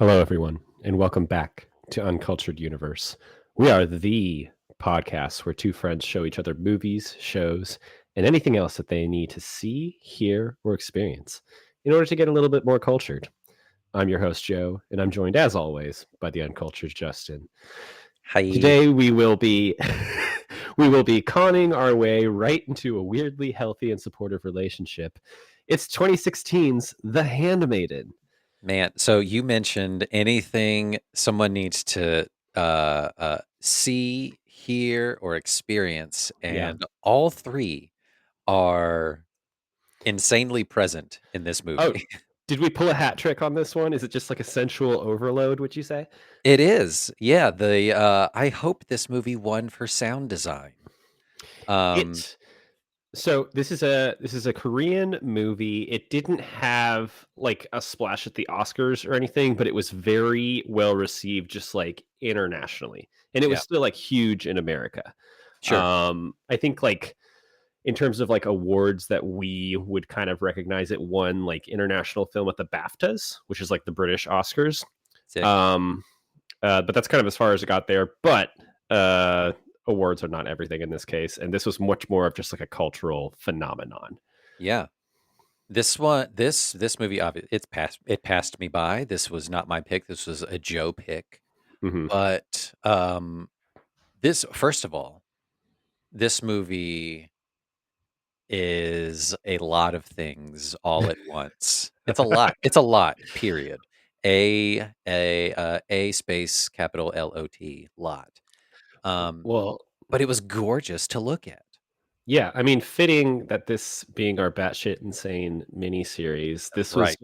Hello, everyone, and welcome back to Uncultured Universe. We are the podcast where two friends show each other movies, shows, and anything else that they need to see, hear, or experience in order to get a little bit more cultured. I'm your host, Joe, and I'm joined, as always, by the Uncultured Justin. Hi. Today, we will be we will be conning our way right into a weirdly healthy and supportive relationship. It's 2016's The Handmaiden. Man, so you mentioned anything someone needs to see, hear, or experience, Yeah. and all three are insanely present in this Oh, movie. did we pull a hat trick on this one? Is it just like a sensual overload, would you say? It is, yeah. I hope this movie won for sound design. Um, It so this is a Korean movie. It didn't have like a splash at the Oscars or anything, but it was very well received just like internationally. And it was yeah, still like huge in America. sure. I think like in terms of like awards that we would kind of recognize, it won like international film at the BAFTAs, which is like the British Oscars. Sick. Um but that's kind of as far as it got there. But awards are not everything in this case, and this was much more of just like a cultural phenomenon. Yeah. This movie, it passed me by. This was not my pick. This was a Joe pick. Hmm. But this, first of all, this movie is a lot of things all at once. It's a lot. It's a lot. Period. A space capital LOT lot. Um, Well, but it was gorgeous to look at. yeah, I mean, fitting that this being our batshit insane mini series, Right.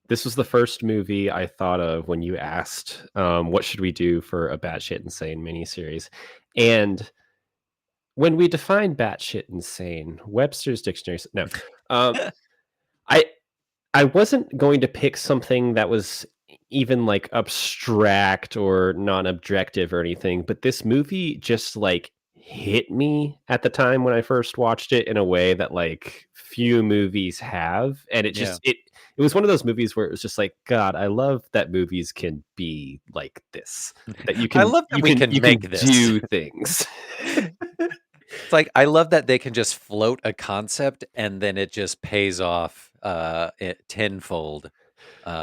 this was the first movie I thought of when you asked, what should we do for a batshit insane mini series, and when we define batshit insane, Webster's dictionary. No, um, I I wasn't going to pick something that was even like abstract or non-objective or anything, but this movie just like hit me at the time when I first watched it in a way that like few movies have. And Yeah. it was one of those movies where it was just like, God, I love that movies can be like this. That I love that we can you make can this. do things. It's like I love that they can just float a concept and then it just pays off tenfold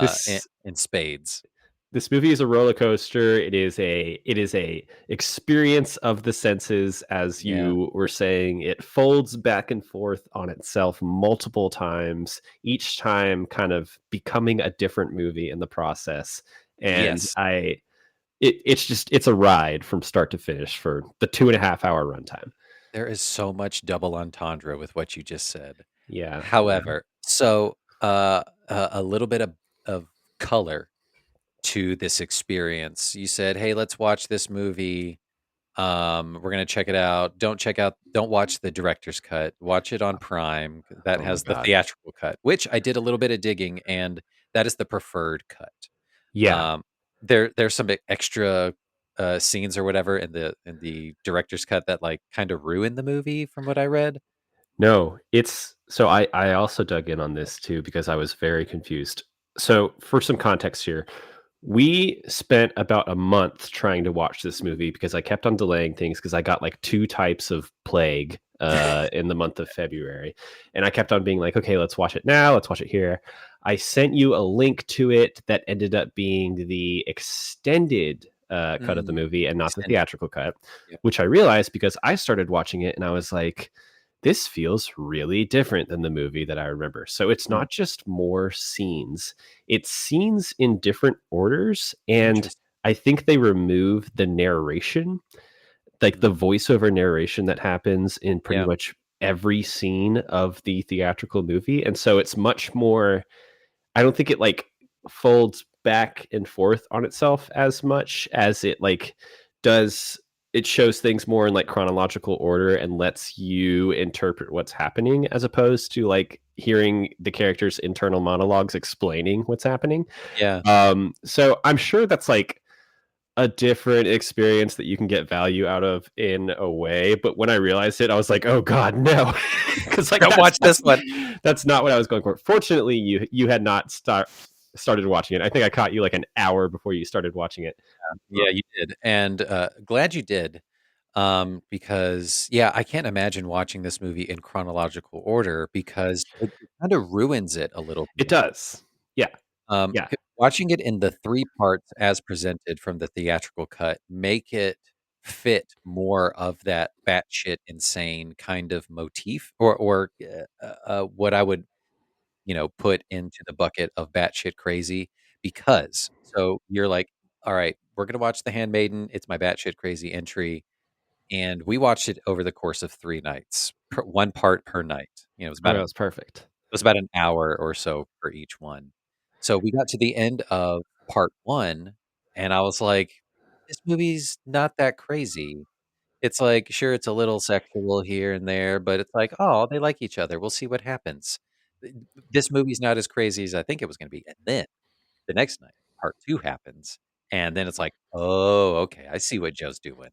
This in spades. This movie is a roller coaster. It is a experience of the senses, as Yeah. you were saying. It folds back and forth on itself multiple times, each time kind of becoming a different movie in the process. And Yes. it's a ride from start to finish for the 2.5 hour runtime. There is so much double entendre with what you just said. Yeah, yeah. However, so a little bit of color to this experience. You said, "Hey, let's watch this movie. We're gonna check it out. Don't watch the director's cut. Watch it on Prime. That Oh my has the god. theatrical cut, which I did a little bit of digging, and that is the preferred cut. Yeah. Um, there's some extra scenes or whatever in the director's cut that like kind of ruin the movie, from what I read. No, it's so I also dug in on this too because I was very confused. So, for some context here, we spent about a month trying to watch this movie because I kept on delaying things because I got like two types of plague in the month of February. And I kept on being like, okay, let's watch it now. Let's watch it here. I sent you a link to it that ended up being the extended cut of the Mm, movie and not the extended. theatrical cut, Yep. which I realized because I started watching it and I was like, this feels really different than the movie that I remember. So it's Mm, not just more scenes, it's scenes in different orders. And interesting. I think they remove the narration, like the Mm, voiceover narration that happens in pretty yeah. much every scene of the theatrical movie. And so it's much more, I don't think it like folds back and forth on itself as much as it like does. It shows things more in like chronological order and lets you interpret what's happening as opposed to like hearing the characters' internal monologues explaining what's happening. Yeah. So I'm sure that's like a different experience that you can get value out of in a way. But when I realized it, I was like, oh God, no. Because like Don't watch this one. that's not what I was going for. Fortunately, you had not started watching it. I think I caught you like an hour before you started watching it. Yeah, you did, and, glad you did, because, yeah, I can't imagine watching this movie in chronological order because it kinda ruins it a little It bit. does. Yeah, yeah, Watching it in the 3 parts as presented from the theatrical cut make it fit more of that batshit insane kind of motif or what I would, put into the bucket of batshit crazy because so you're like, "All right, we're gonna watch The Handmaiden, it's my batshit crazy entry," and we watched it over the course of 3 nights, 1 part per night. It was oh, about that was perfect. an hour or so for each one. So we got to the end of part 1, and I was like, "This movie's not that crazy." It's like, sure, it's a little sexual here and there, but it's like, "Oh, they like each other. We'll see what happens." This movie's not as crazy as I think it was gonna be, and then the next night, part 2 happens, and then it's like, "Oh, okay, I see what Joe's doing."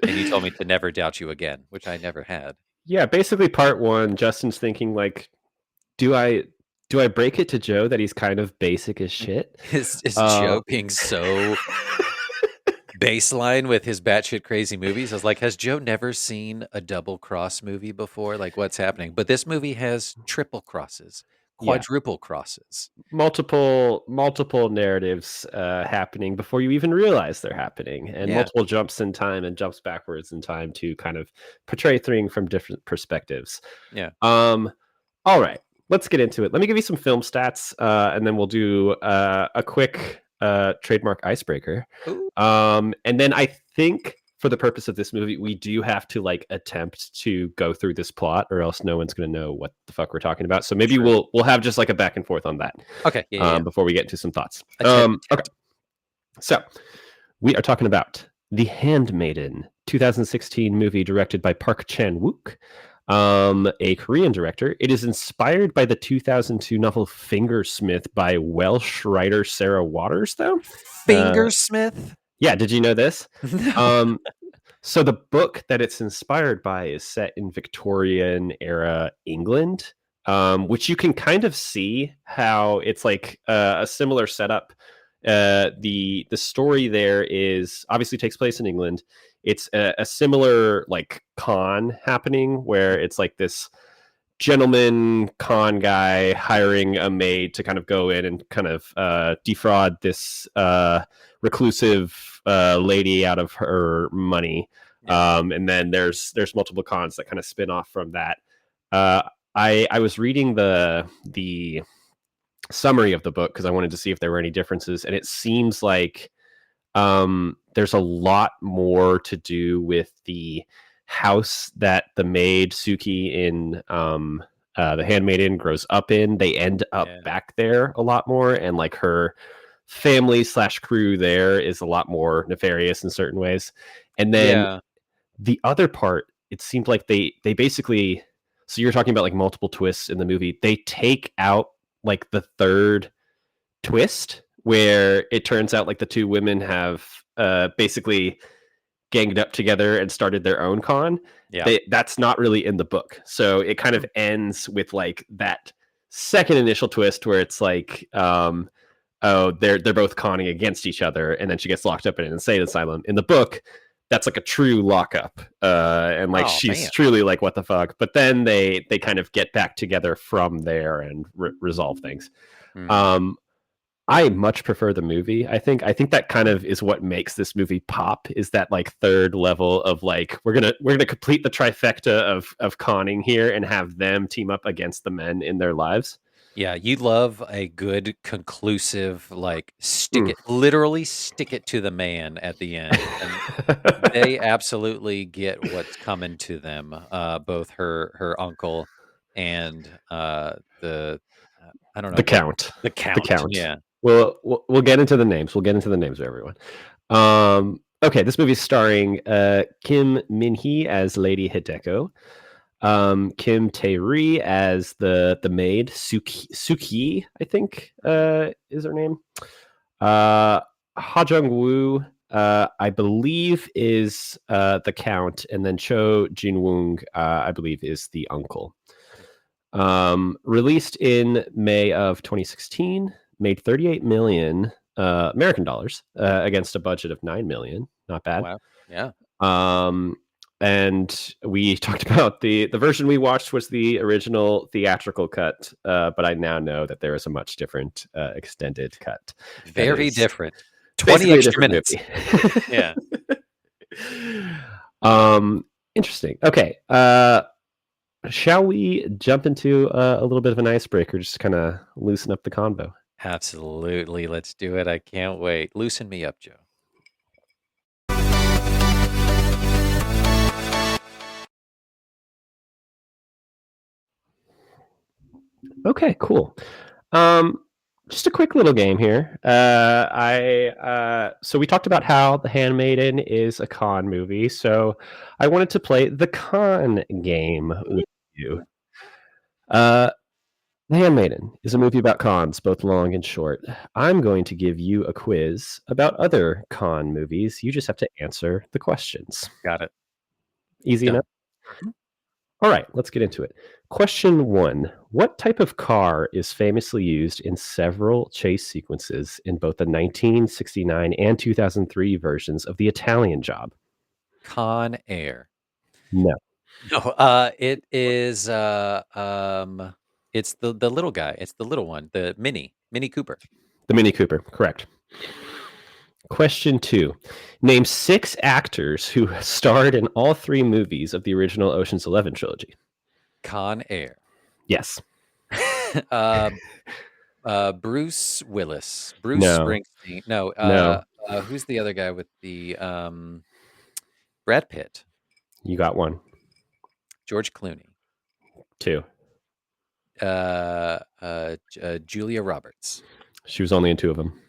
And you told me to never doubt you again, which I never had. Yeah, basically part 1, Justin's thinking like, "Do I do I break it to Joe that he's kind of basic as shit?" Is Uh Joe being so baseline with his batshit crazy movies? I was like, "Has Joe never seen a double cross movie before? Like, what's happening?" But this movie has triple crosses, Yeah, quadruple crosses. multiple narratives, happening before you even realize they're happening, and Yeah, multiple jumps in time and jumps backwards in time to kind of portray things from different perspectives. yeah. Um, alright, let's get into it. Let me give you some film stats, and then we'll do, a quick, trademark icebreaker. Ooh, And then I think for the purpose of this movie, we do have to like attempt to go through this plot, or else no one's going to know what the fuck we're talking about. So maybe true. we'll have just like a back and forth on that Okay, yeah, yeah, yeah. before we get into some thoughts. Okay, Attempt. so we are talking about The Handmaiden, 2016 movie directed by Park Chan-wook, a Korean director. It is inspired by the 2002 novel Fingersmith by Welsh writer Sarah Waters, though. Uh, Fingersmith? yeah, did you know this? No. Um, so the book that it's inspired by is set in Victorian era England, which you can kind of see how it's like a similar setup. The story there is obviously takes place in England. It's a similar like con happening where it's like this gentleman con guy hiring a maid to kind of go in and kind of defraud this reclusive lady out of her money. Yeah, And then there's multiple cons that kind of spin off from that. Uh, I was reading the summary of the book because I wanted to see if there were any differences, and it seems like there's a lot more to do with the house that the maid Suki in the Handmaiden grows up in. They end up yeah. back there a lot more, and like her family slash crew there is a lot more nefarious in certain ways. And then Yeah, the other part, it seemed like they basically, so you're talking about like multiple twists in the movie. They take out like the third twist where it turns out like the two women have basically ganged up together and started their own con. yeah. That's not really in the book, so it kind Hmm. of ends with like that second initial twist where it's like oh, they're both conning against each other, and then she gets locked up in an insane asylum. In the book, that's like a true lockup, and like Oh, man. she's truly like what the fuck. But then they kind of get back together from there and resolve things. Hmm. um I much prefer the movie. I think that kind of is what makes this movie pop, is that like third level of like we're gonna complete the trifecta of conning here and have them team up against the men in their lives. Yeah, you love a good conclusive, like, Mm. literally stick it to the man at the end, and they absolutely get what's coming to them, both her uncle and, I don't The know what Count, the the count, Count. yeah. We'll get into the names. We'll get into the names of everyone. Okay, this movie is starring Kim Min Hee as Lady Hideko, Kim Tae-ri as the maid Suki, I think is her name. Ha Jung-woo, I believe, is the Count, and then Cho Jin-woong, I believe, is the uncle. Released in May of 2016, made 38 million American dollars against a budget of 9 million. Not bad. Wow. Yeah. Um, and we talked about the version we watched was the original theatrical cut, but I now know that there is a much different extended cut. That Very is different. 20 basically a extra different minutes. movie. Yeah. Interesting. Okay. Shall we jump into a little bit of an icebreaker, just to kind of loosen up the convo? Absolutely. Let's do it. I can't wait. Loosen me up, Joe. Okay, cool. Just a quick little game here. So we talked about how The Handmaiden is a con movie, so I wanted to play the con game with you. The Handmaiden is a movie about cons, both long and short. I'm going to give you a quiz about other con movies. You just have to answer the questions. Got it. Easy enough? Done. Mhm. All right, let's get into it. Question 1. What type of car is famously used in several chase sequences in both the 1969 and 2003 versions of The Italian Job? Con Air. No. No, it is it's the little guy. It's the little one, the Mini Cooper. The Mini Cooper, correct. Question 2. Name 6 actors who starred in all 3 movies of the original Ocean's 11 trilogy. Con Air. Yes. Bruce Willis. Bruce No. Springsteen. No, No. who's the other guy with the Brad Pitt? You got 1. George Clooney. 2. Julia Roberts. She was only in 2 of them.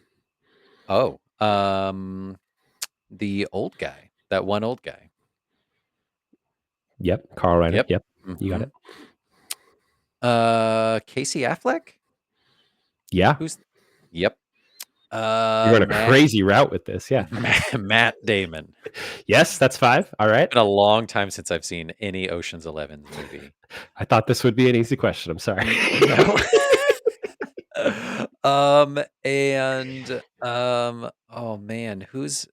Oh, the old guy. That one old guy. Yep. Carl Reiner. Yep. Yep. You got it. Casey Affleck? Yeah. Who's Yep. You're on a crazy route with this. Yeah. Matt Damon. Yes, that's 5. All right. It's been a long time since I've seen any Ocean's 11 movie. I thought this would be an easy question. I'm sorry. No. Oh man, who's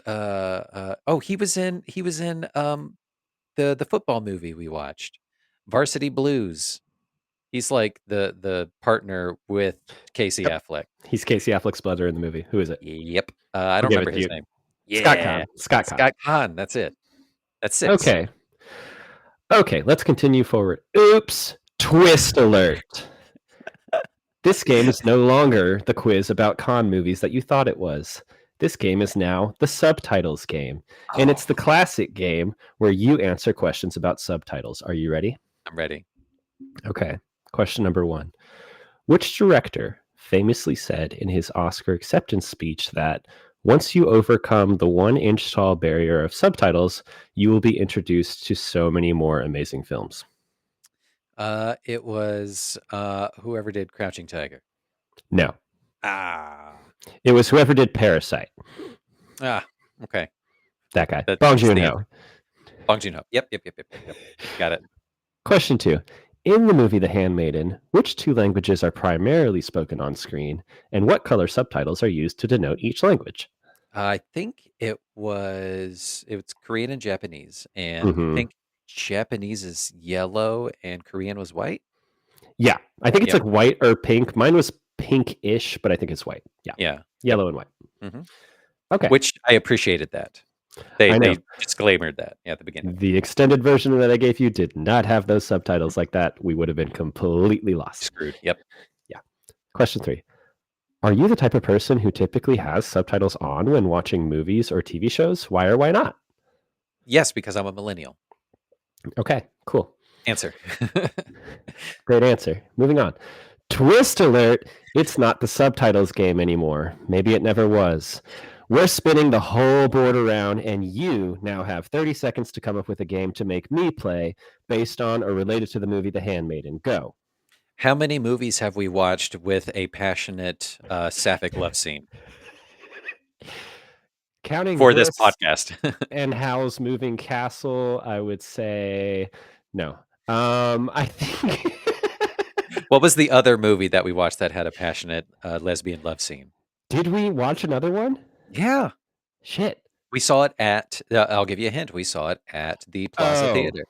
oh, he was in the football movie we watched, Varsity Blues. He's like the partner with Casey Yep. Affleck. He's Casey Affleck's brother in the movie. Who is it? Yep. I don't I'll give remember it to his you. name. Scott Yeah. Conn. Scott Conn. Scott Conn. That's it. That's 6. Okay. Okay, let's continue forward. Oops. Twist alert. This game is no longer the quiz about con movies that you thought it was. This game is now the subtitles game. And it's the classic game where you answer questions about subtitles. Are you ready? I'm ready. Okay. Question number 1. Which director famously said in his Oscar acceptance speech that once you overcome the 1-inch tall barrier of subtitles, you will be introduced to so many more amazing films? It was whoever did Crouching Tiger. No. Ah. It was whoever did Parasite. Okay. That guy. That's Bong the Joon-ho. Bong Joon-ho. Yep. Got it. Question 2. In the movie The Handmaiden, which 2 languages are primarily spoken on screen, and what color subtitles are used to denote each language? I think it's Korean and Japanese, and I think Japanese is yellow and Korean was white. Yeah, I think it's Yep. like white or pink. Mine was pink-ish, but I think it's white. Yeah. Yeah. Yellow and white. Mhm. Okay. Which I appreciated that. I know. They disclaimered that at the beginning. The extended version that I gave you did not have those subtitles like that. We would have been completely lost. Screwed. Yep. Yeah. Question 3. Are you the type of person who typically has subtitles on when watching movies or TV shows? Why or why not? Yes, because I'm a millennial. Okay, cool. Answer. Great answer. Moving on. Twist alert. It's not the subtitles game anymore. Maybe it never was. We're spinning the whole board around, and you now have 30 seconds to come up with a game to make me play based on or related to the movie The Handmaiden. Go. How many movies have we watched with a passionate Sapphic love scene? Counting for this podcast. and Howl's Moving Castle, I would say no. I think What was the other movie that we watched that had a passionate, lesbian love scene? did we watch another one? Yeah. Shit. We saw it at I'll give you a hint, we saw it at the Plaza Oh. Theater.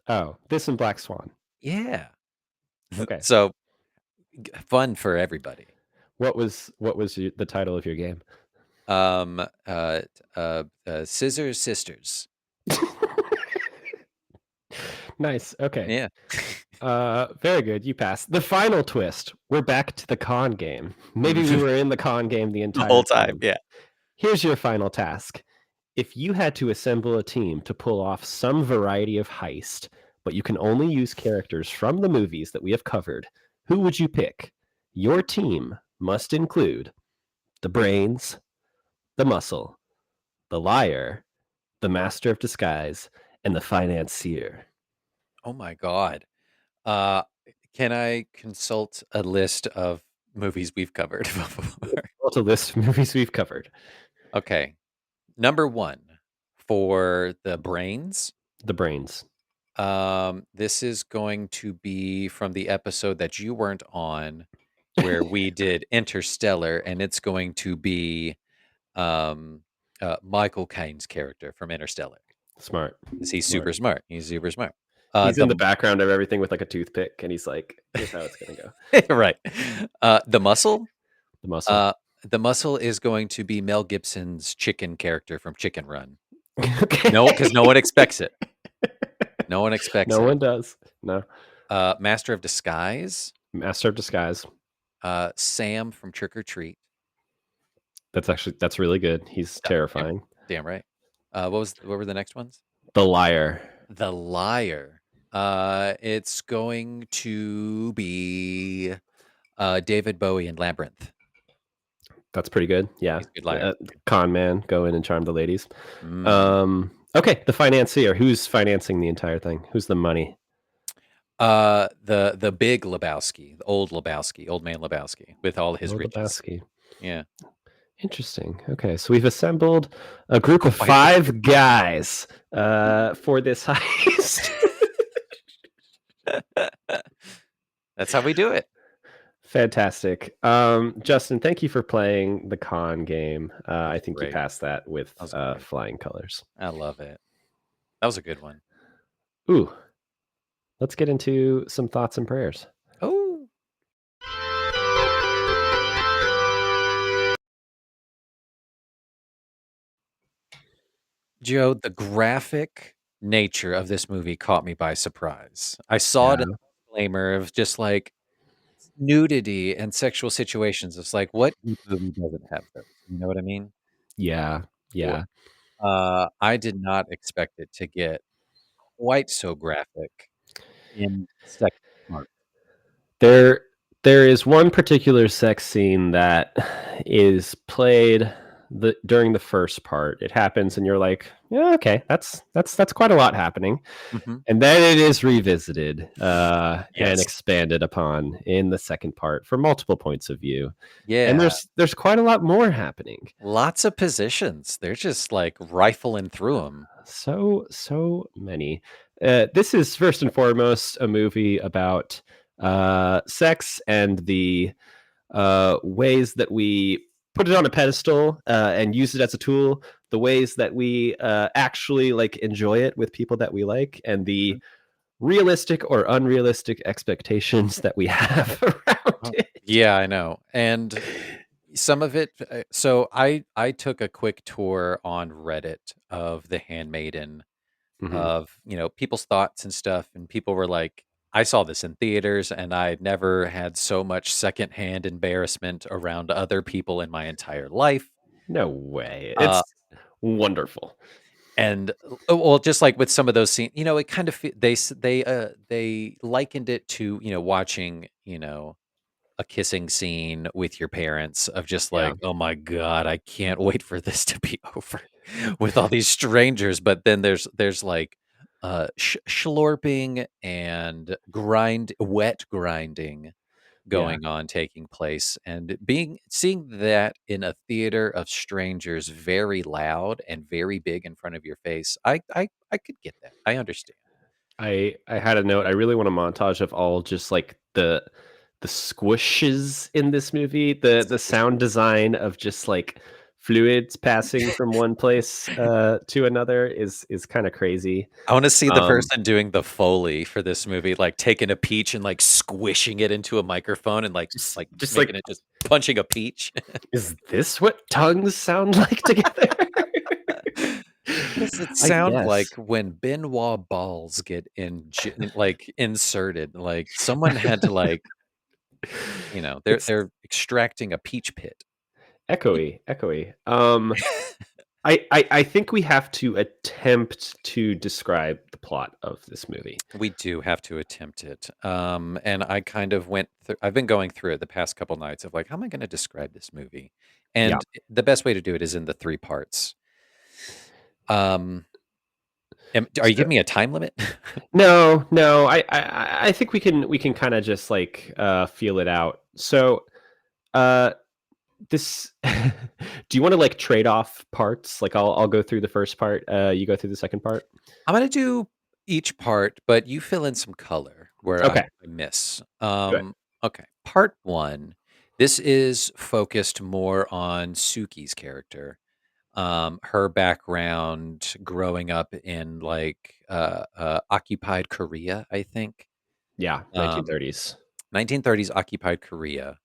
Oh, this and Black Swan. Yeah. Okay. So, fun for everybody. What was the title of your game? Um, Scissors Sisters. Nice. Okay. Yeah. Very good. You passed. The final twist. We're back to the con game. Maybe we Mhm. were in the con game the The entire whole time, time. yeah. Here's your final task. If you had to assemble a team to pull off some variety of heist, but you can only use characters from the movies that we have covered, who would you pick? Your team must include the brains, the muscle, the liar, the master of disguise, and the financier. Oh my god. Uh, can I consult a list of movies we've covered before? What's a list of movies we've covered? Okay. Number 1, for the brains, The brains. this is going to be from the episode that you weren't on, where we did Interstellar, and it's going to be, um, Michael Caine's character from Interstellar, Smart. 'cause he's Smart. super smart. He's super smart. He's in the The background of everything with like a toothpick, and he's like, "Here's how it's gonna go." right. The muscle, The muscle. uh, the muscle is going to be Mel Gibson's chicken character from Chicken Run. No, because Okay. no one expects it. No one expects No it. one does. No. Master of Disguise, Master of disguise. Sam from Trick or Treat. That's really good. He's Yep, damn, terrifying. damn right. What were the next ones? The liar. The Liar. It's going to be David Bowie in Labyrinth. That's pretty good. Yeah. He's a good liar. Con man, go in and charm the ladies. Mhm. Okay, the financier. Who's financing the entire thing? Who's the money? The big Lebowski, old man Lebowski, with all his Oh, riches. Lebowski. Yeah. Interesting. Okay, so we've assembled a group of Quite the five guys for this heist. That's how we do it. Fantastic. Justin, thank you for playing the con game. I think you Great. passed that with That was great. flying colors. I love it. That was a good one. Ooh, let's get into some thoughts and prayers. Oh. Joe, the graphic nature of this movie caught me by surprise. I saw it in Yeah, the disclaimer of just like nudity and sexual situations. It's like, what movie doesn't have those? You know what I mean? yeah, Or yeah. I did not expect it to get quite so graphic in the second part. There, there is one particular sex scene that is played during the first part. It happens, and you're like, yeah, okay, that's quite a lot happening. Mhm. And then it is revisited and Yes. expanded upon in the second part from multiple points of view. And Yeah. there's quite a lot more happening. Lots of positions. They're just like rifling through them. So many. This is first and foremost a movie about sex and the ways that we put it on a pedestal and use it as a tool, the ways that we actually like enjoy it with people that we like, and the realistic or unrealistic expectations that we have around it. Yeah, I know. And some of it, so I took a quick tour on Reddit of The Handmaiden, Mhm. of, people's thoughts and stuff, and people were like, "I saw this in theaters, and I'd never had so much secondhand embarrassment around other people in my entire life." No way. Uh, It's wonderful. and well, just like with some of those scenes, it kind of they likened it to, watching, a kissing scene with your parents of just Yeah. like, "Oh my god, I can't wait for this to be over with all these strangers." But then there's like, schlorping and wet grinding Yeah. going on, taking place, and being seeing that in a theater of strangers, very loud and very big in front of your face. I could get that. I understand. I had a note. I really want a montage of all just like the squishes in this movie, the sound design of just like fluids passing from one place to another is kind of crazy. I wanna see the Um, person doing the Foley for this movie, like, taking a peach and, like, squishing it into a microphone and, like, just making like, it just punching a peach. is this what tongues sound like together? What does it I sound like guess. when Benoit balls get inserted? Like, someone had to, like, they're It's they're extracting a peach pit. echoey, echoey. I think we have to attempt to describe the plot of this movie. We do have to attempt it. And I kind of I've been going through it the past couple nights of like, how am I going to describe this movie? Yeah. And the best way to do it is in the three parts. Um, are you So giving me a time limit? no, no, I think we can kind of just like feel it out. So uh this do you want to like trade off parts? Like I'll go through the first part, you go through the second part? I'm going to do each part, but you fill in some color where I Okay, miss. good. Okay. Part one. This is focused more on Suki's character. Her background growing up in like occupied Korea, I think. Yeah, Um, 1930s. 1930s occupied Korea,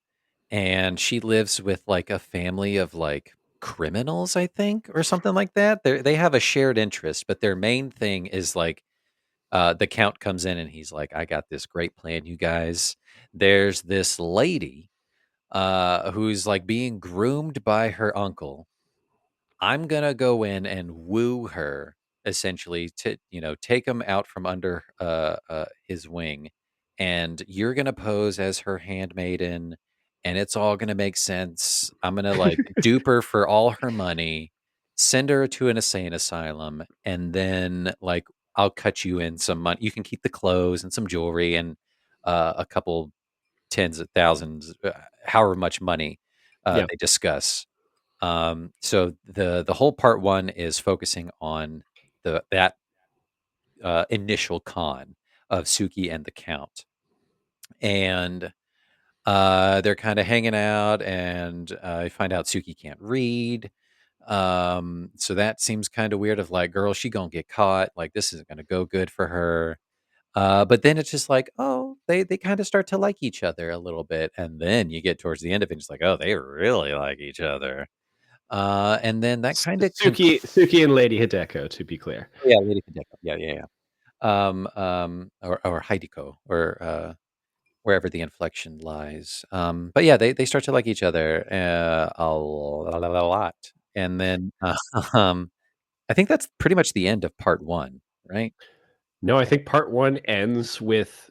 and she lives with like a family of like criminals, I think, or something like that. They have a shared interest, but their main thing is like the count comes in and he's like, I got this great plan, you guys. There's this lady who's like being groomed by her uncle. I'm gonna go in and woo her essentially to, take him out from under his wing, and you're gonna pose as her handmaiden, and it's all gonna make sense. I'm gonna like dupe her for all her money, send her to an insane asylum, and then like I'll cut you in some money. You can keep the clothes and some jewelry and a couple tens of thousands, however much money Yeah. they discuss. So the whole part one is focusing on that initial con of Suki and the Count, and they're kind of hanging out, and I find out Suki can't read. So that seems kind of weird. Of like, girl, she gonna get caught. Like this isn't gonna go good for her. But then it's just like, oh, they kind of start to like each other a little bit, and then you get towards the end of it, it's like, oh, they really like each other. And then that kind of Suki and Lady Hideko, to be clear. yeah, Lady Hideko. Yeah, yeah, yeah. Or Hideko, or wherever the inflection lies. But yeah, they start to like each other a lot, and then um, I think that's pretty much the end of part one, right? No, I think part 1 ends with,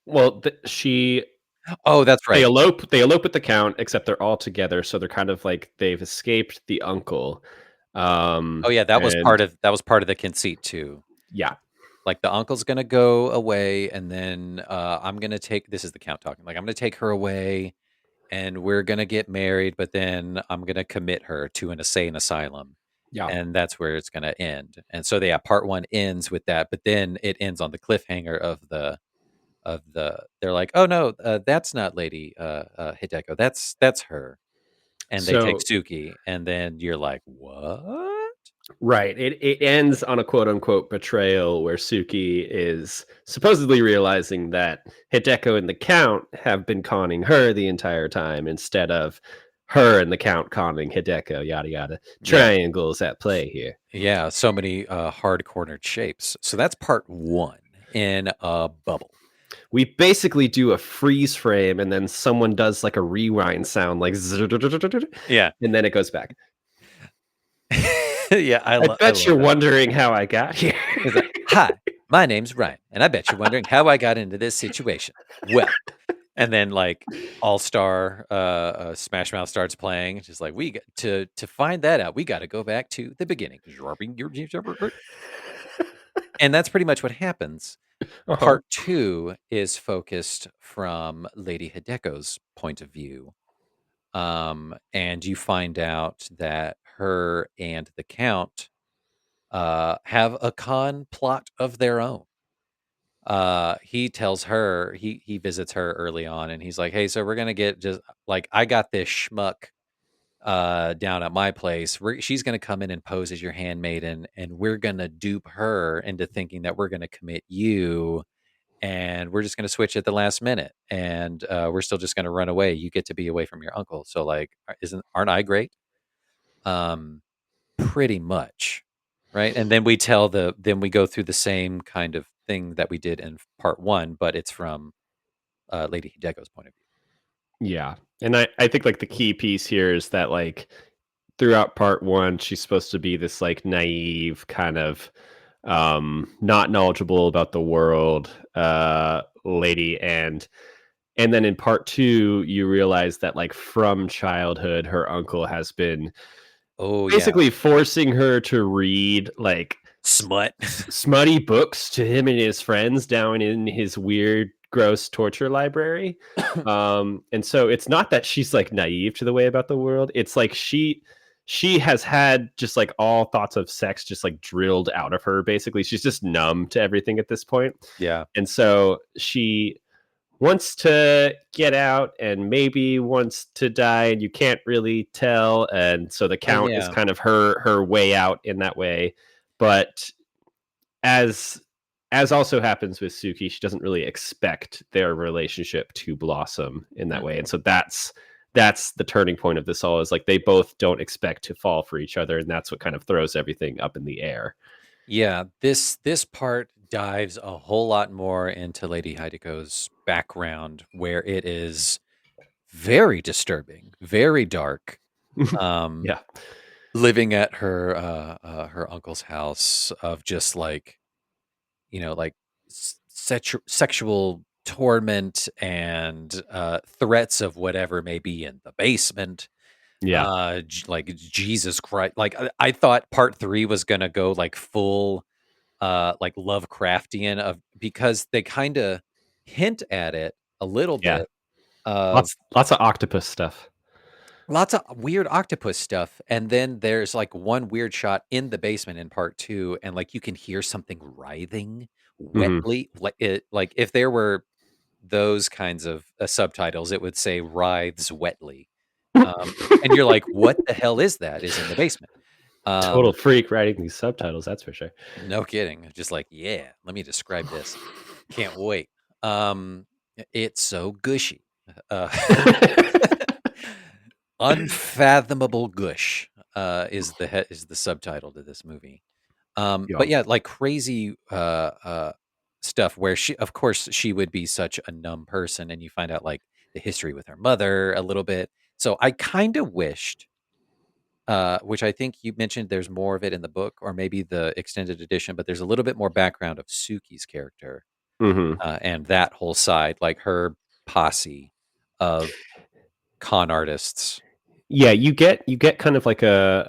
well, she Oh, that's right. they elope with the count, except they're all together, so they're kind of like they've escaped the uncle. Oh yeah, And that was part of the conceit too. yeah, Like the uncle's gonna go away, and then I'm gonna take. This is the count talking. Like I'm gonna take her away, and we're gonna get married, but then I'm gonna commit her to an insane asylum, yeah. and that's where it's gonna end. And so, yeah, part one ends with that, but then it ends on the cliffhanger of the. They're like, oh no, that's not Lady Hideko. That's her, and they take So Suki, and then you're like, what? right, it ends on a quote unquote betrayal where Suki is supposedly realizing that Hideko and the Count have been conning her the entire time instead of her and the Count conning Hideko. Yada yada. Yeah, Triangles at play here. yeah. So many hard cornered shapes. So that's part one in a bubble. We basically do a freeze frame and then someone does like a rewind sound like Yeah. and then it goes back. Yeah, I I bet love you're that. wondering how I got here. He's like, "Hi, my name's Ryan, and I bet you're wondering how I got into this situation. Well," and then like All Star Smash Mouth starts playing. It's just like we got to find that out. We got to go back to the beginning, and that's pretty much what happens. Uh-huh. Part two is focused from Lady Hideko's point of view, and you find out that her and the Count have a con plot of their own. he tells her he visits her early on, and he's like, "Hey, so we're gonna get just like I got this schmuck down at my place. She's gonna come in and pose as your handmaiden, and we're gonna dupe her into thinking that we're gonna commit you, and we're just gonna switch at the last minute, and we're still just gonna run away. You get to be away from your uncle. So like, isn't aren't I great?" Um, Pretty much, right? And then we go through the same kind of thing that we did in part one, but it's from Lady Hideko's point of view. Yeah. And I think like the key piece here is that like throughout part one, she's supposed to be this like naive kind of not knowledgeable about the world lady, and then in part two you realize that like from childhood her uncle has been Oh yeah, basically forcing her to read like smut. smutty books to him and his friends down in his weird gross torture library. And so it's not that she's like naive to the way about the world, it's like she has had just like all thoughts of sex just like drilled out of her. Basically she's just numb to everything at this point, Yeah. and so she wants to get out and maybe wants to die, and you can't really tell, and so the count is Yeah. kind of her way out in that way. But as as also happens with Suki, she doesn't really expect their relationship to blossom in that way. And Mm-mm. so that's the turning point of this all, is like they both don't expect to fall for each other, and that's what kind of throws everything up in the air. Yeah, this part dives a whole lot more into Lady Heideko's background, where it is very disturbing, very dark. Um, Yeah. Living at her uncle's house of just like, like sexual torment and threats of whatever may be in the basement. Yeah. Like Jesus Christ, like I thought part three was gonna go like full like Lovecraftian of because they kind of hint at it a little Yeah. bit of Lots of octopus stuff. lots of weird octopus stuff, and then there's like one weird shot in the basement in part two, and like you can hear something writhing Mhm. wetly, like if there were those kinds of subtitles, it would say writhes wetly, and you're like, what the hell is that? Is in the basement. Total Um, freak writing these subtitles, that's for sure. No kidding. Just like, yeah, let me describe this. Can't wait. Um, it's so gushy. Uh, Unfathomable gush is the subtitle to this movie. But Yeah. yeah, like crazy stuff where she, of course, she would be such a numb person, and you find out like the history with her mother a little bit. So I kind of wished which I think you mentioned there's more of it in the book or maybe the extended edition, but there's a little bit more background of Suki's character Mhm. and that whole side, like her posse of con artists. Yeah, you get kind of like a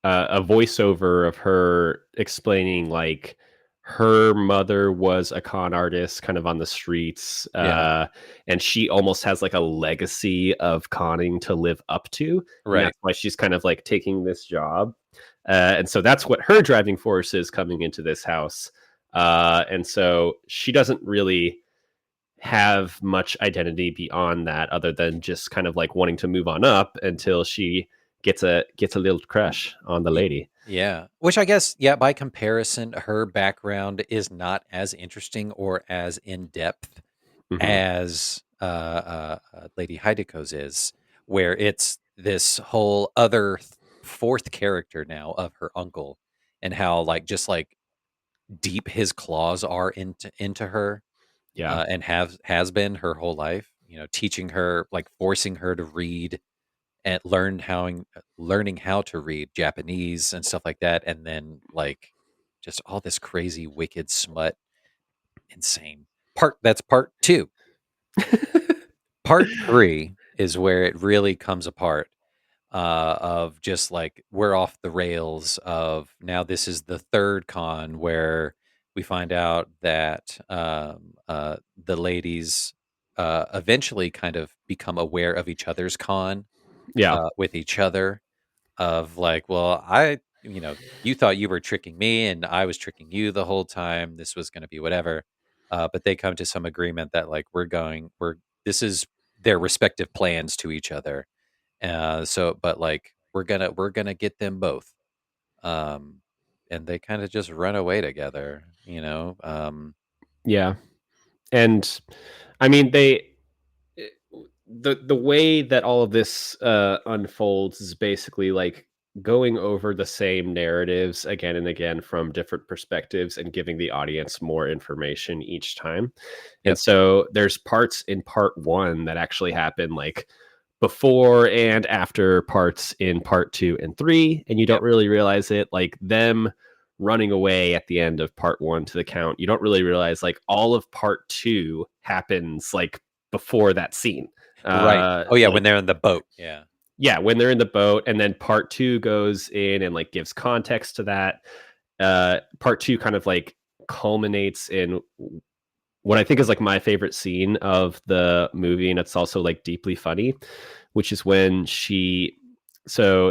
voiceover of her explaining like her mother was a con artist kind of on the streets, Yeah, and she almost has like a legacy of conning to live up to, and right. that's why she's kind of like taking this job. And so that's what her driving force is coming into this house. And so she doesn't really have much identity beyond that, other than just kind of like wanting to move on up until she gets a little crush on the Y- lady. Yeah, which I guess, yeah, by comparison, her background is not as interesting or as in depth Hmm. as Lady Heideko's is, where it's this whole other fourth character now of her uncle, and how like just like deep his claws are into her, Yeah. and has been her whole life. Teaching her, like forcing her to read and learning how to read Japanese and stuff like that, and then like just all this crazy wicked smut, insane. That's part two. Part 3 is where it really comes apart, of just, like, we're off the rails of now this is the 3rd con where we find out that, the ladies, eventually kind of become aware of each other's con, Yeah. with each other of, like, "Well, I you thought you were tricking me and I was tricking you the whole time. This was going to be whatever. But they come to some agreement that like this is their respective plans to each other. But like we're gonna get them both. Um, and they kind of just run away together, you know. Yeah. And I mean, the way that all of this unfolds is basically like going over the same narratives again and again from different perspectives and giving the audience more information each time. And Yep. so there's parts in part 1 that actually happen like before and after parts in part 2 and 3, and you don't Yep. really realize it, like them running away at the end of part 1 to the count. You don't really realize like all of part 2 happens like before that scene. Right. Oh yeah, Like when they're in the boat. Yeah. yeah, when they're in the boat, and then part 2 goes in and like gives context to that. Part 2 kind of like culminates in what I think is like my favorite scene of the movie, and it's also like deeply funny, which is when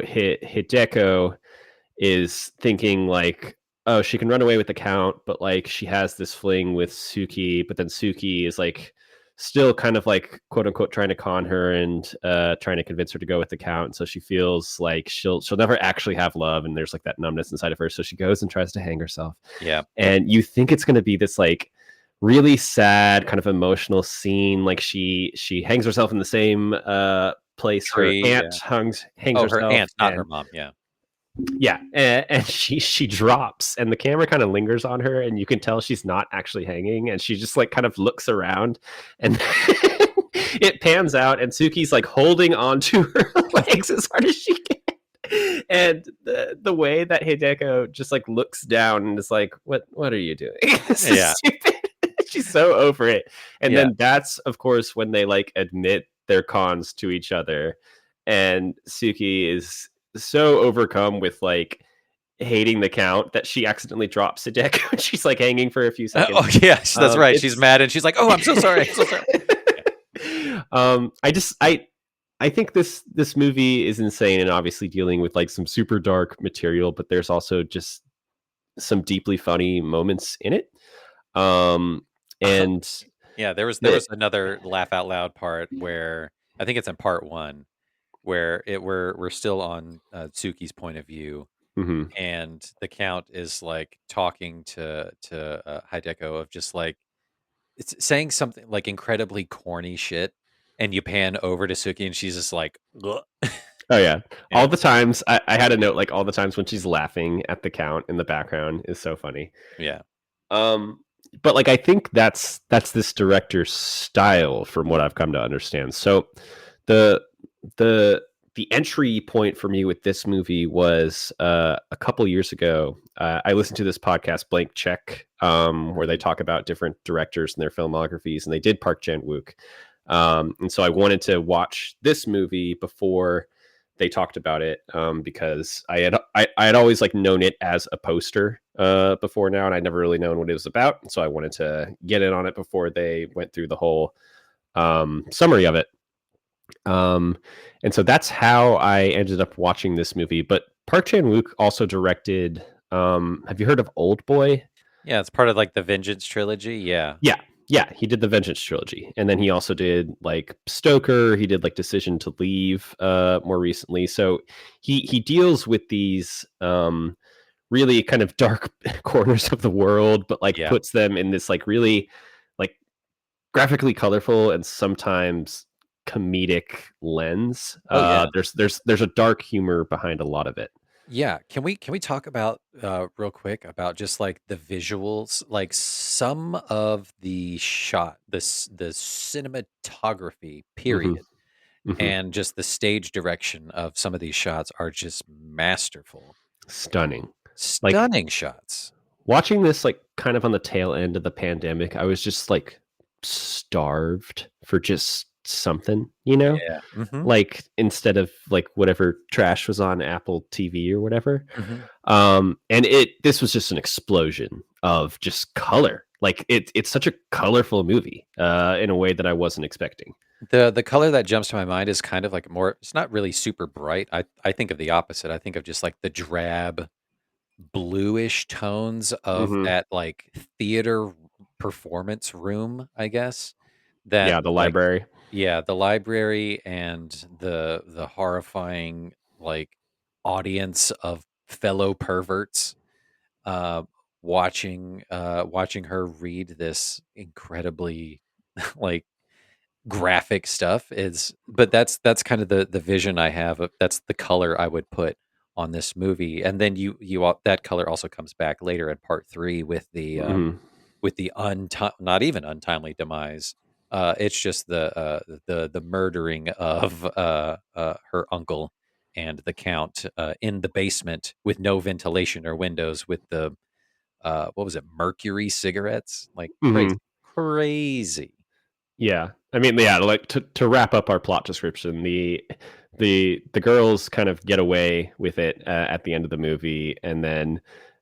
Hideko is thinking like, oh, she can run away with the count, but like she has this fling with Suki, but then Suki is like still kind of like quote unquote trying to con her and trying to convince her to go with the count. So she feels like she'll never actually have love, and there's like that numbness inside of her. So she goes and tries to hang herself. Yeah. And you think it's gonna be this like really sad kind of emotional scene. Like she hangs herself in the same place her Tree. aunt Yeah. hangs Oh, her herself, aunt, not her and mom. Yeah. yeah, and she drops, and the camera kind of lingers on her, and you can tell she's not actually hanging, and she just like kind of looks around, and it pans out, and Suki's like holding onto her legs as hard as she can, and the way that Hideko just like looks down and is like, what are you doing? This is Yeah. stupid. She's so over it, and Yeah. then that's of course when they like admit their cons to each other, and Suki is so overcome with like hating the count that she accidentally drops the deck when she's like hanging for a few seconds. Oh yeah, that's right. She's It's mad and she's like, "Oh, I'm so sorry. I'm so sorry." Yeah. I think this movie is insane and obviously dealing with like some super dark material, but there's also just some deeply funny moments in it. Um, Uh-huh. and Yeah, there the was another laugh out loud part where I think it's in part 1 where we're still on Tsuki's point of view, mhm. and the count is like talking to Hideko of just like it's saying something like incredibly corny shit, and you pan over to Suki and she's just like, "Ugh." Oh yeah, all Yeah, the times I had a note like all the times when she's laughing at the count in the background is so funny. yeah, Um, but like I think that's this director's style from what I've come to understand. So the the the entry point for me with this movie was a couple years ago. I listened to this podcast, Blank Check, where they talk about different directors and their filmographies, and they did Park Chan-wook. And so I wanted to watch this movie before they talked about it, because I had always like known it as a poster before now, and I'd never really known what it was about. So I wanted to get in on it before they went through the whole summary of it. Um, and so that's how I ended up watching this movie. But Park Chan Wook also directed. Have you heard of Old Boy? yeah. It's part of like the Vengeance trilogy. Yeah, Yeah, yeah, he did the Vengence Trilogy, and then he also did like Stoker. He did like Decision to Leave more recently. So he deals with these really kind of dark corners of the world, but like yeah. puts them in this like really like graphically colorful and sometimes comedic lens. Oh yeah. There's a dark humor behind a lot of it. Yeah, can we talk about real quick about just like the visuals, like some of the shot, the cinematography Hmm. period, Hmm. and just the stage direction of some of these shots are just masterful. Stunning. Like Stunning shots. watching this like kind of on the tail end of the pandemic, I was just like starved for just something, you know? Yeah. Mhm. Like instead of like whatever trash was on Apple TV or whatever. Mhm. And this was just an explosion of just color. Like it's such a colorful movie in a way that I wasn't expecting. The color that jumps to my mind is kind of like more it's not really super bright. I think of the opposite. I think of just like the drab, bluish tones of Mhm. that, like, theater performance room, I guess, that, Yeah, the like, library. yeah, the library and the horrifying, like, audience of fellow perverts, uh, watching her read this incredibly, like, graphic stuff is but that's kind of the vision I have of that's the color I would put on this movie, and then that color also comes back later in part 3 Mhm. with the not even untimely demise. It's just the murdering of, her uncle and the count, in the basement with no ventilation or windows with what was it, mercury cigarettes? Like, crazy. Mhm. Crazy. Yeah. I mean, yeah, like to wrap up our plot description, the girls kind of get away with it at the end of the movie, and then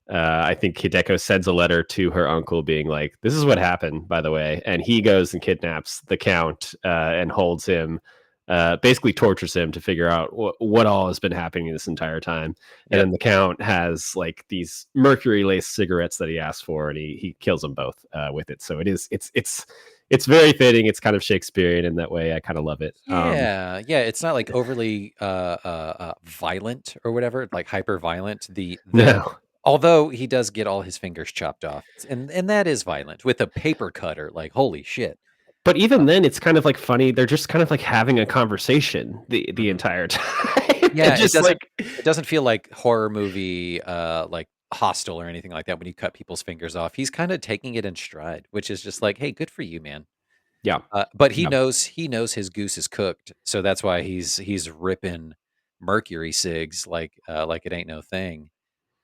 I think Hideko sends a letter to her uncle, being like, "This is what happened, by the way," and he goes and kidnaps the count and holds him, basically tortures him to figure out what all has been happening this entire time. And Yep. then the count has like these mercury laced cigarettes that he asked for, and he kills them both with it. So it's very fitting. It's kind of Shakespearean in that way. I kind of love it. Yeah, yeah, it's not, like, overly, violent or whatever, like, hyper violent. The No, although he does get all his fingers chopped off, and that is violent with a paper cutter, like, holy shit. but Uh, even then, it's kind of like funny. They're just kind of like having a conversation the mhm. entire time, Yeah, and just like it doesn't feel like horror movie, like, Hostel or anything like that when you cut people's fingers off. He's kinda taking it in stride, which is just like, "Hey, good for you, man." yeah, But yeah. he knows his goose is cooked, so that's why he's ripping mercury cigs like it ain't no thing,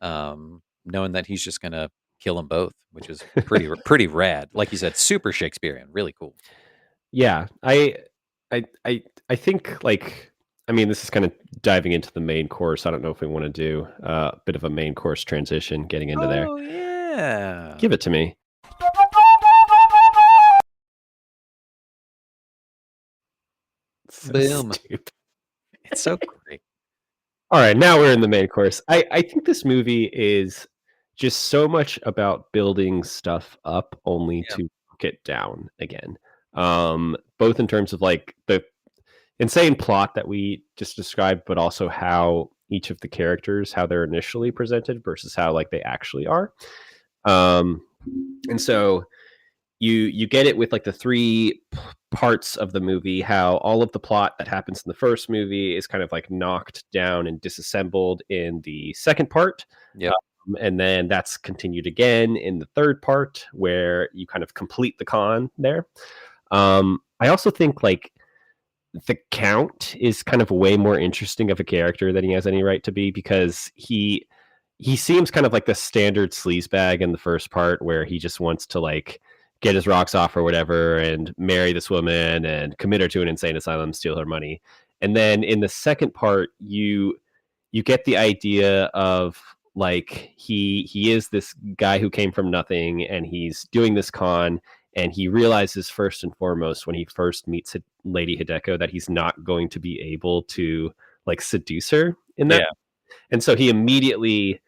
knowing that he's just gonna kill them both, which is pretty rad. Like you said, super Shakespearean, really cool. Yeah, I think like I mean this is kind of diving into the main course. I don't know if we want to do a bit of a main course transition getting into there. Oh, yeah. Give it to me. So Boom. stupid. It's so great. All right, now we're in the main course. I think this movie is just so much about building stuff up only Yeah, to knock it down again. Both in terms of like the insane plot that we just described, but also how each of the characters, how they're initially presented versus how like they actually are. Um, and so you get it with like the parts of the movie, how all of the plot that happens in the first movie is kind of like knocked down and disassembled in the second part. yep, And then that's continued again in the third part where you kind of complete the con there. I also think like the count is kind of way more interesting of a character than he has any right to be, because he seems kind of like the standard sleazebag in the first part where he just wants to like get his rocks off or whatever and marry this woman and commit her to an insane asylum, steal her money. And then in the second part, you get the idea of like he is this guy who came from nothing and he's doing this con, and he realizes first and foremost when he first meets Lady Hideko that he's not going to be able to like seduce her in that. yeah, And so he immediately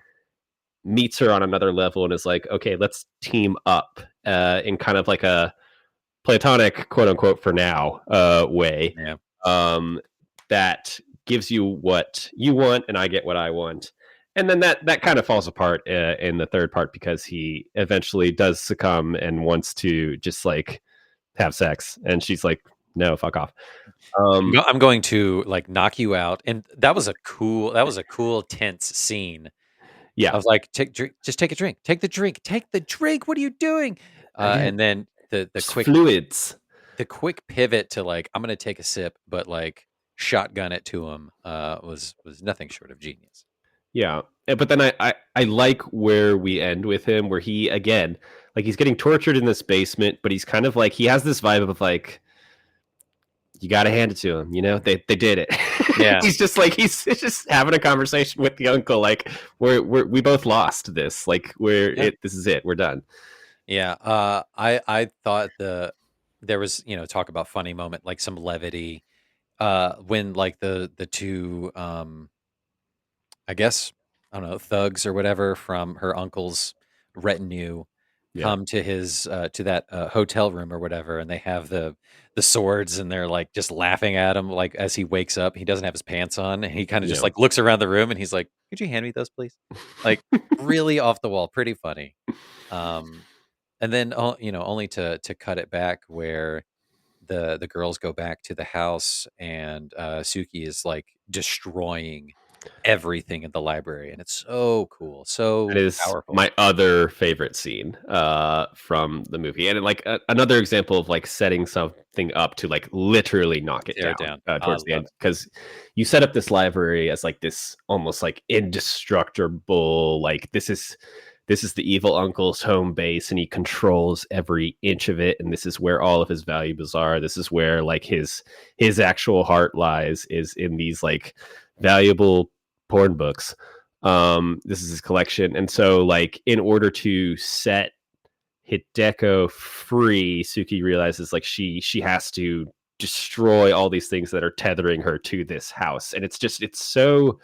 meets her on another level and is like, okay, let's team up in kind of like a platonic, quote unquote, for now way, yeah. um, that gives you what you want and I get what I want. And then that kind of falls apart in the third part because he eventually does succumb and wants to just like have sex, and she's like, "No, fuck off." Um, I'm going to, like, knock you out, and that was a cool, tense scene. I yeah, was like, "Take drink just take a drink. Take the drink. What are you doing?" again, And then just fluids. the quick pivot to, like, "I'm gonna take a sip," but, like, shotgun it to him, was nothing short of genius. Yeah, but then I like where we end with him, where he again, like he's getting tortured in this basement, but he's kind of like he has this vibe of like you got to hand it to him. You know, they did it. Yeah, He's just like he's just having a conversation with the uncle, like we both lost this. Like we're yeah, it. This is it. We're done. yeah, I thought there was, talk about funny moment, like, some levity, when, like, the 2, I guess I don't know, thugs or whatever from her uncle's retinue Yeah, come to his to that hotel room or whatever, and they have the swords, and they're like just laughing at him like as he wakes up. He doesn't have his pants on, and he kind of just yeah. like looks around the room, and he's like, "Could you hand me those, please?" Like really off the wall, pretty funny. Um, and then only to cut it back where the girls go back to the house and Suki is like destroying everything in the library, and it's so cool, That so is powerful. my other favorite scene, from the movie, and, like, another example of, like, setting something up to, like, literally knock it Tear it down, down. I towards the love end, it. because you set up this library as, like, this almost, like, indestructible, like, this is the evil uncle's home base, and he controls every inch of it, and this is where all of his valuables are. This is where, like, his actual heart lies, is in these, like, valuable porn books. This is his collection, and so like in order to set Hideko free, Suki realizes like she has to destroy all these things that are tethering her to this house, and it's so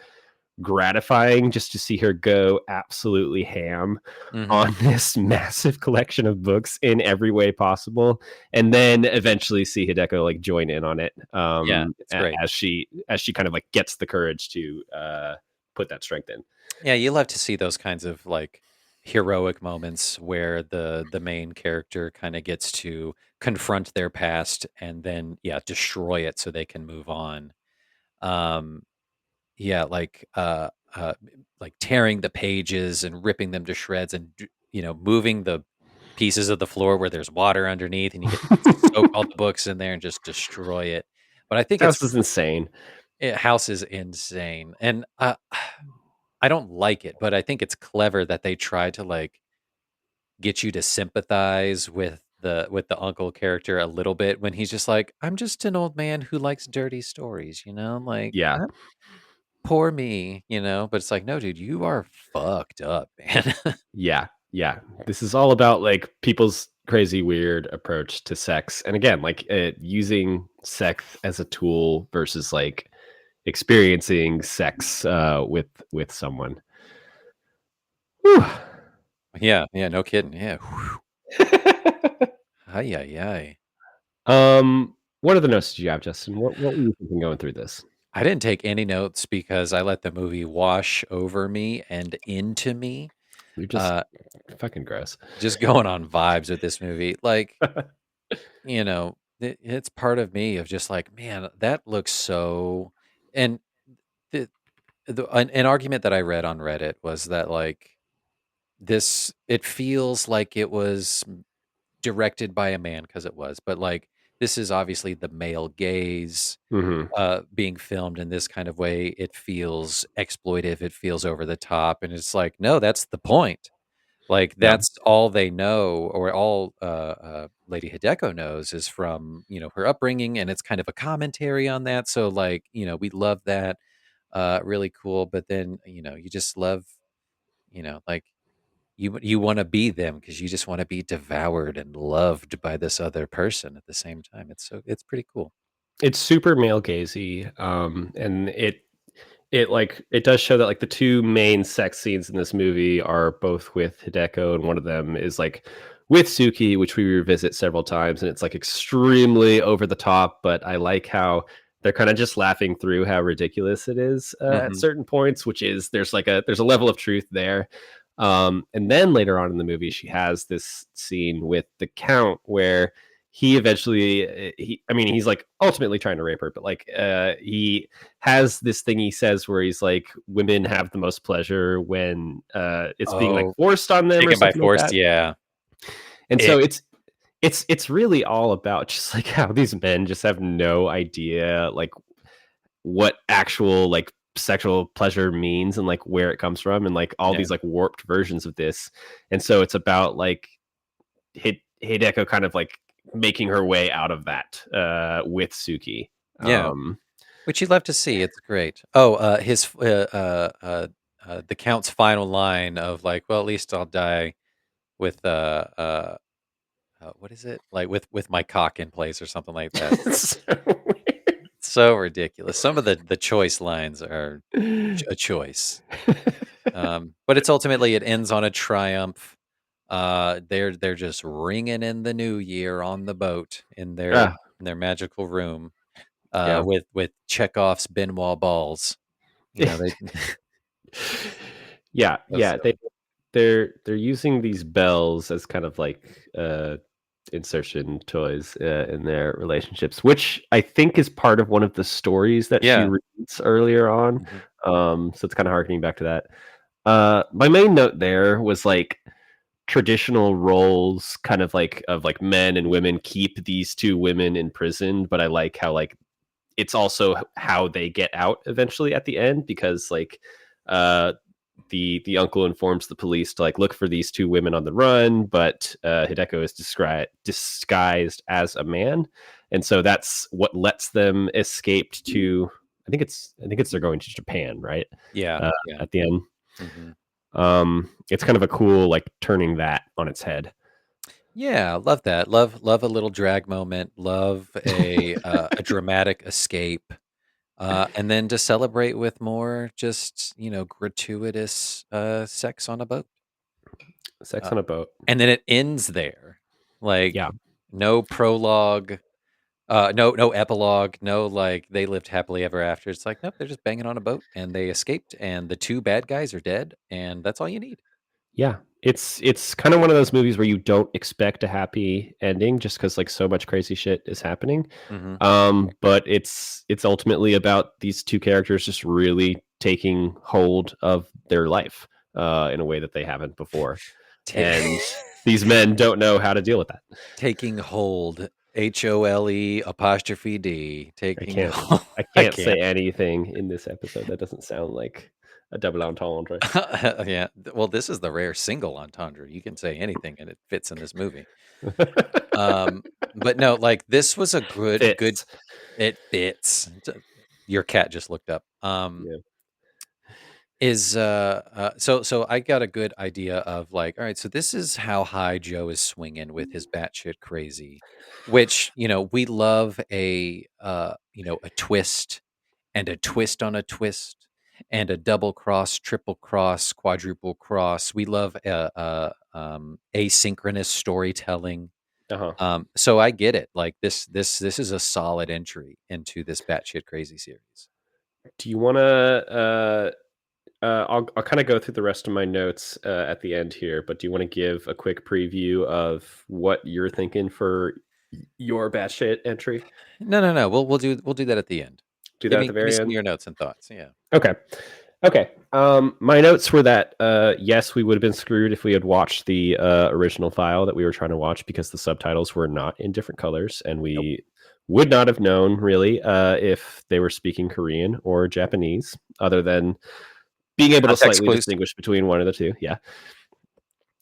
gratifying just to see her go absolutely ham Mhm. on this massive collection of books in every way possible, and then eventually see Hideko like join in on it, Yeah, it's great. as she kind of like gets the courage to put that strength in. Yeah, you love to see those kinds of, like, heroic moments where the main character kinda gets to confront their past and then, yeah, destroy it so they can move on. Um Yeah, like tearing the pages and ripping them to shreds and moving the pieces of the floor where there's water underneath, and you get to soak all the books in there and just destroy it. But I think it's House is insane. House is insane, and, I don't like it, but I think it's clever that they try to, like, get you to sympathize with the uncle character a little bit when he's just like, "I'm just an old man who likes dirty stories," you know? Like, Yeah, poor me, but it's like, "No, dude, you are fucked up, man." yeah, yeah. This is all about like people's crazy, weird approach to sex, and again, like using sex as a tool versus like experiencing sex with someone. Whew. Yeah, yeah, no kidding, yeah. Whew. Ay, ay, ay. What other notes did you have, Justin? What were you thinking going through this? I didn't take any notes because I let the movie wash over me and into me, You're just uh, fucking gross. just going on vibes with this movie. Like, it's part of me of just like, "Man, that looks so." And the an argument that I read on Reddit was that, like, this it feels like it was directed by a man because it was, but, like, this is obviously the male gaze, Hmm. being filmed in this kind of way. It feels exploitive, it feels over the top, and it's like, no, that's the point. Like, Yeah, that's all they know or all, Lady Hideko knows is from, her upbringing, and it's kind of a commentary on that, so, like, we love that, really cool, but then, you just love, like, you wanna be them because you just wanna be devoured and loved by this other person at the same time. It's pretty cool. it's super male gazy, and it like it does show that like the two main sex scenes in this movie are both with Hideko, and one of them is like with Suki, which we revisit several times, and it's like extremely over the top. But I like how they're kind of just laughing through how ridiculous it is at Mhm. certain points, which is there's a level of truth there. And then later on in the movie, she has this scene with the Count where he eventually I mean he's like ultimately trying to rape her, but like he has this thing he says where he's like, women have the most pleasure when it's being like Oh, forced on them or taken by something like force, that. yeah. And so Ick. it's really all about just like how these men just have no idea like what actual like sexual pleasure means and like where it comes from and like all Yeah. these like warped versions of this. And so it's about like Hideko kind of like making her way out of that with Suki. Yeah. Um Which you love to see, it's great. Oh, the Count's final line of like, "Well, at least I'll die with, what is it? Like, with my cock in place," or something like that. it's so weird. So ridiculous. Some of the choice lines are a choice. But it's ultimately it ends on a triumph. They're just ringing in the new year on the boat Ah, in their magical room, yeah. with Chekhov's Benoit balls. You know, they Yeah, so yeah, silly. they're using these bells as kind of like, insertion toys, in their relationships, which I think is part of one of the stories that she Yeah. reads earlier on, Mhm. so it's kinda harkening back to that. My main note there was, like, traditional roles kind of like of, like, men and women keep these 2 women imprisoned, but I like how, like, it's also how they get out eventually at the end because like uh the uncle informs the police to like look for these 2 women on the run, but Hideko is disguised as a man, and so that's what lets them escape to. I think it's they're going to Japan, right? Yeah, uh, yeah. at the end. Mhm. It's kind of a cool like turning that on its head. Yeah, love that. Love a little drag moment, love a dramatic escape, and then to celebrate with more just, gratuitous, sex on a boat. Sex Uh, on a boat. and then it ends there. Yeah, Like, no prologue, no epilogue, no, like, they lived happily ever after. It's like, nope, they're just banging on a boat, and they escaped, and the 2 bad guys are dead, and that's all you need. yeah, it's kind of one of those movies where you don't expect a happy ending just because like so much crazy shit is happening. Mhm. But it's ultimately about these 2 characters just really taking hold of their life, in a way that they haven't before, Ta and these men don't know how to deal with that. Taking hold, HOLE apostrophe D, I taking can't hold. I I can't say can't. anything in this episode that doesn't sound like a double entendre. Yeah, well, this is the rare single entendre. You can say anything and it fits in this movie. Um, but no, like, this was a good Fits. it fits. Your cat just looked up. Yeah. So I got a good idea of, like, all right, so this is how high Joe is swinging with his batshit crazy, which, we love a twist and a twist on a twist and a double cross, triple cross, quadruple cross. We love asynchronous storytelling. Uh-huh. So I get it. Like, this is a solid entry into this batshit crazy series. Do you wanna, I'll kind of go through the rest of my notes at the end here, but do you want to give a quick preview of what you're thinking for your batshit entry? No, no, no. We'll do that at the end. Do Give that at me the give me very some of end. your notes and thoughts. Yeah. Okay. Okay. My notes were that yes, we would have been screwed if we had watched the original file that we were trying to watch because the subtitles were not in different colors, and Nope. we would not have known really if they were speaking Korean or Japanese, other than being able to Context slightly clues. distinguish between one of the two. Yeah.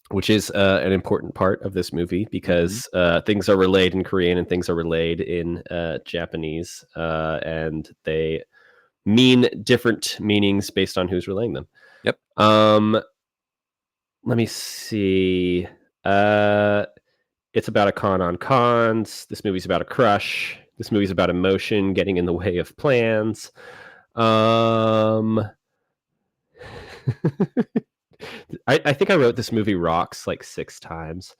Which is an important part of this movie Mhm. because things are relayed in Korean and things are relayed in Japanese, and they mean different meanings based on who's relaying them. Yep. Um, Let me see. Uh, it's about a con on cons. This movie's about a crush. This movie's about emotion getting in the way of plans. Um, I think I wrote this movie rocks like 6 times.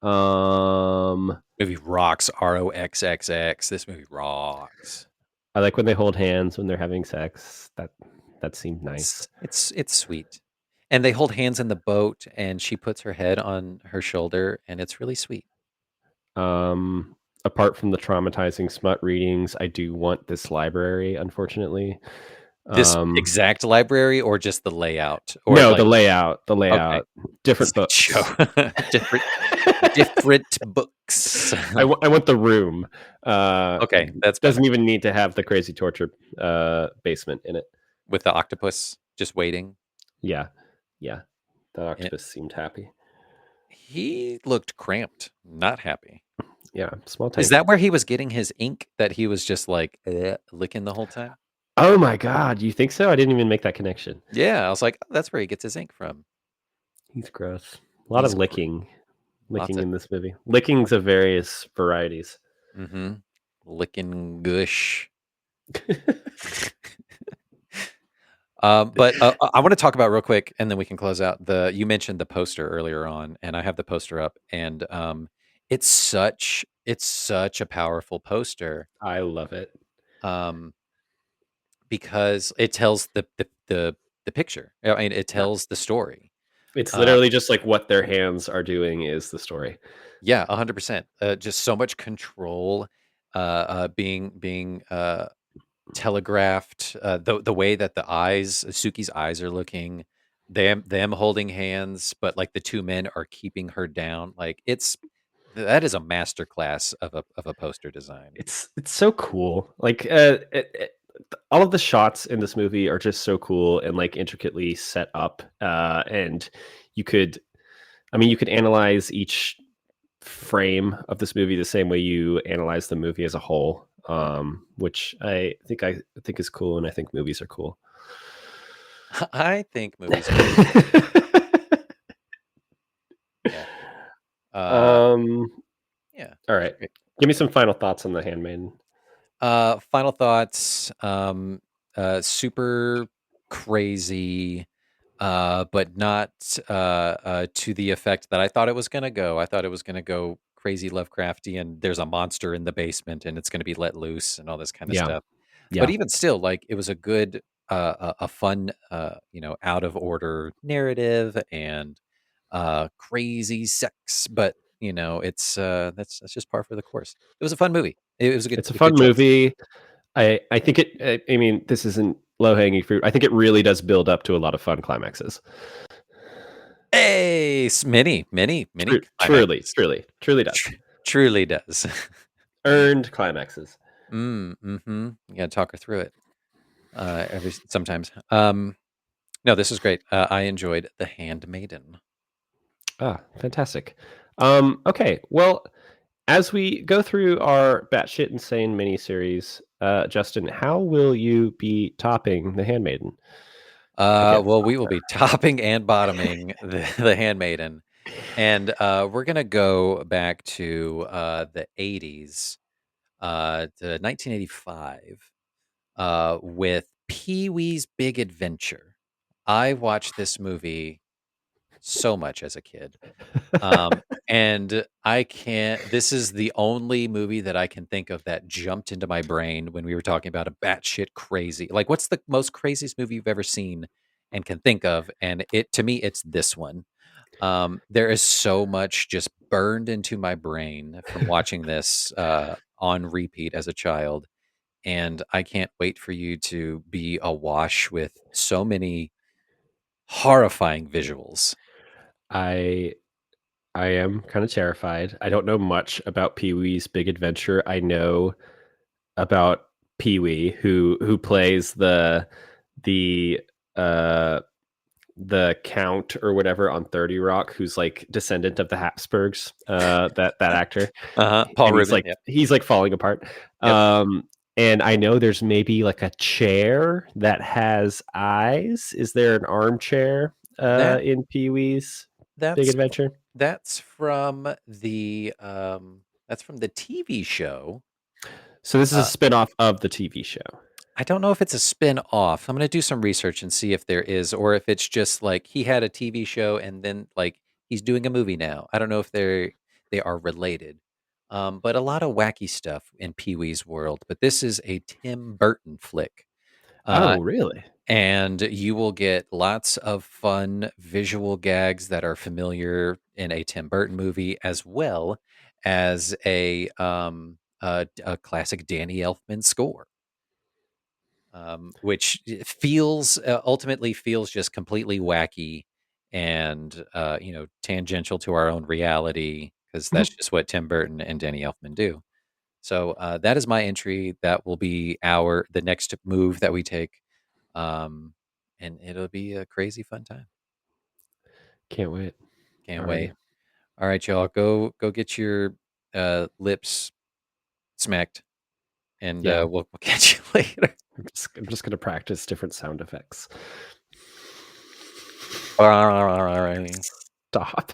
Um, Movie rocks. ROXXX. This movie rocks. I like when they hold hands when they're having sex. That seemed nice. It's sweet. And they hold hands in the boat, and she puts her head on her shoulder, and it's really sweet. Apart from the traumatizing smut readings, I do want this library, unfortunately. This Um, exact library or just the layout? Or, no, like, the okay, layout, different show. books. Different books. I want the room. Uh, Okay, that's better. doesn't even need to have the crazy torture basement in it. With the octopus just waiting. Yeah, yeah. That Yeah. octopus seemed happy. He looked cramped, not happy. Yeah, small Is tank. that where he was getting his ink that he was just, like, licking the whole time? Oh my god, you think so? I didn't even make that connection. Yeah, I was like, "Oh, that's where he gets his ink from." He's gross. A lot of He's gr lots licking of in this movie. Lickings of various varieties. mhm, licking gush. But I want to talk about real quick, and then we can close out. You mentioned the poster earlier on, and I have the poster up, and it's such a powerful poster, I love it. um, because it tells the picture. I mean, it Yeah. tells the story. It's Uh, literally just like what their hands are doing is the story. yeah, 100%. Just so much control, being telegraphed, the way that Suki's eyes are looking, them holding hands, but, like, the 2 men are keeping her down, like, that is a masterclass of a poster design. It's so cool. Like all of the shots in this movie are just so cool and like intricately set up. And you could, I mean, you could analyze each frame of this movie the same way you analyze the movie as a whole, which I think is cool, and I think movies are cool. I think movies are cool. Yeah. Uh, um, yeah, all it's right, great. give me some final thoughts on the Handmaiden. Final thoughts, super crazy, but not, to the effect that I thought it was gonna go. I thought it was gonna go crazy Lovecraftian, there's a monster in the basement, and it's gonna be let loose and all this kinda Yeah, stuff. But yeah, even still, like, it was a good, a fun, out of order narrative and, crazy sex, but, that's just par for the course. It was a fun movie. It was it's a a fun good choice. movie. I think it. I mean, this isn't low hanging fruit. I think it really does build up to a lot of fun climaxes. Hey, many Truly, climaxes. truly, truly does. Truly does. Earned climaxes. Mhm. You gotta talk her through it, sometimes. No, this is great. I enjoyed The Handmaiden. Ah, fantastic. Okay, well, as we go through our batshit insane miniseries, Justin, how will you be topping The Handmaiden against Well, we will be topping and bottoming The Handmaiden, and, we're gonna go back to, the '80s, to 1985, with Pee-wee's Big Adventure. I watched this movie so much as a kid. And I can't this is the only movie that I can think of that jumped into my brain when we were talking about a batshit crazy. Like, what's the most craziest movie you've ever seen and can think of? And to me, it's this one. There is so much just burned into my brain from watching this on repeat as a child. And I can't wait for you to be awash with so many horrifying visuals. I I am kind of terrified. I don't know much about Pee-wee's Big Adventure. I know about Pee-wee who plays the uh the count or whatever on 30 Rock, who's like descendant of the Habsburgs, that actor. Uh-huh. Paul And Rubin. Yep. he's like falling apart. Yep. And I know there's maybe like a chair that has eyes. Is there an armchair That in Pee-wee's Big that's Adventure? that's from the TV show. So this is a Uh, spin-off of the TV show. I don't know if it's a spin-off. I'm gonna do some research and see if there is, or if it's just like he had a TV show and then like he's doing a movie now. I don't know if they are related. But a lot of wacky stuff in Pee-wee's world. But this is a Tim Burton flick. Uh, Oh, really? and you will get lots of fun visual gags that are familiar in a Tim Burton movie, as well as a classic Danny Elfman score, which ultimately feels just completely wacky and tangential to our own reality, because that's just what Tim Burton and Danny Elfman do. So that is my entry. That will be the next move that we take, um, and it'll be a crazy fun time. Can't wait. Can't Alrighty. wait. All right, y'all, go get your lips smacked, and Yeah. we'll catch you later. I'm just gonna practice different sound effects. All right. Stop.